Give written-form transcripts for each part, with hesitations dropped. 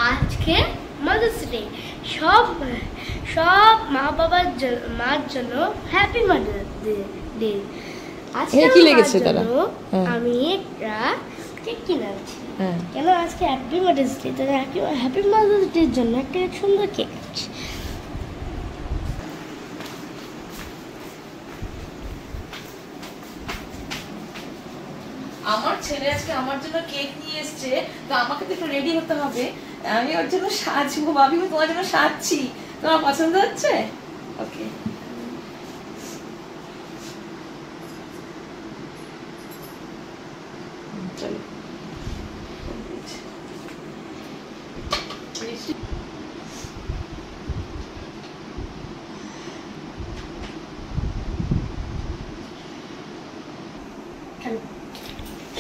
আজকে mother's day. সব সব মার জন্য হ্যাপি মাদার্স ডে। আজকে কি লেগেছে তারা? আমি একটা কেক কিনেছি। কেন আজকে হ্যাপি মাদার্স ডে, তো হ্যাপি মাদার্স ডে এর জন্য একটা সুন্দর কেক আছে। আমার ছেলে আজকে আমার জন্য কেক নিয়ে এসেছে, তো আমাকে তো একটু রেডি হতে হবে। আমি ওর জন্য সাজবো, ভাবিও তোমার জন্য সাজছি। তোমার পছন্দ হচ্ছে? ওকে, চলো।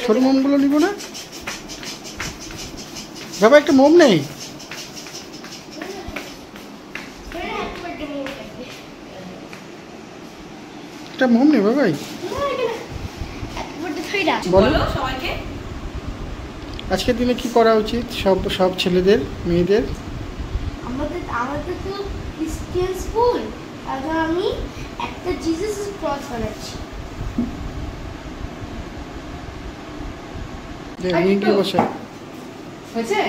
ছোট মোমগুলো নিব না বাবা? একটা মোম নেই? একটা মোম নেই বাবাই? বলো সবাইকে আজকের দিনে কি করা উচিত সব ছেলেদের, মেয়েদের? আমাদের তো ক্রিশ্চিয়ান স্কুল, এখন আমি একটা জিসাস ক্রস বানাচ্ছি। বসে হয়েছে?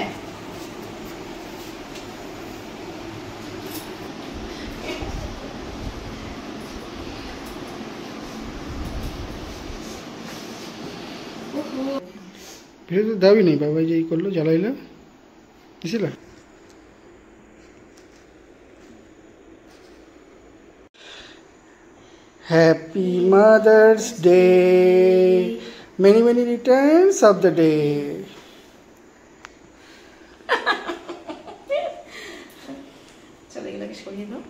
ভিডিও তো দাবি নেই বাবাই, যে এই করলো, জ্বালাইলো, দিছিল। Happy mother's day, many many returns of the day. চলো এগুলোকে সরিয়ে দাও।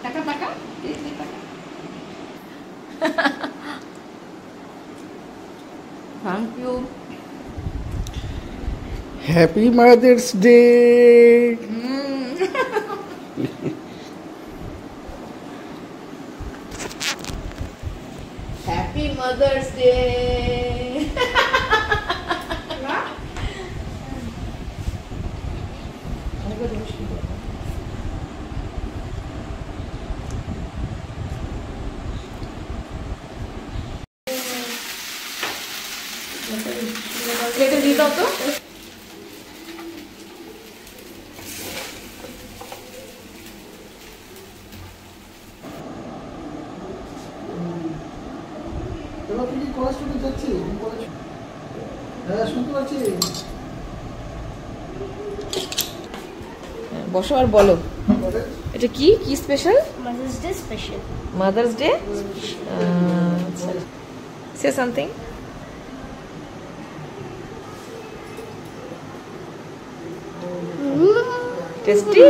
টাকা টাকা thank you. Happy mother's day. Happy mother's day. এটা দিয়ে দাও তো। বসো আর বলো এটা কি কি special? Mother's day special. Mother's day. Say something. Tasty.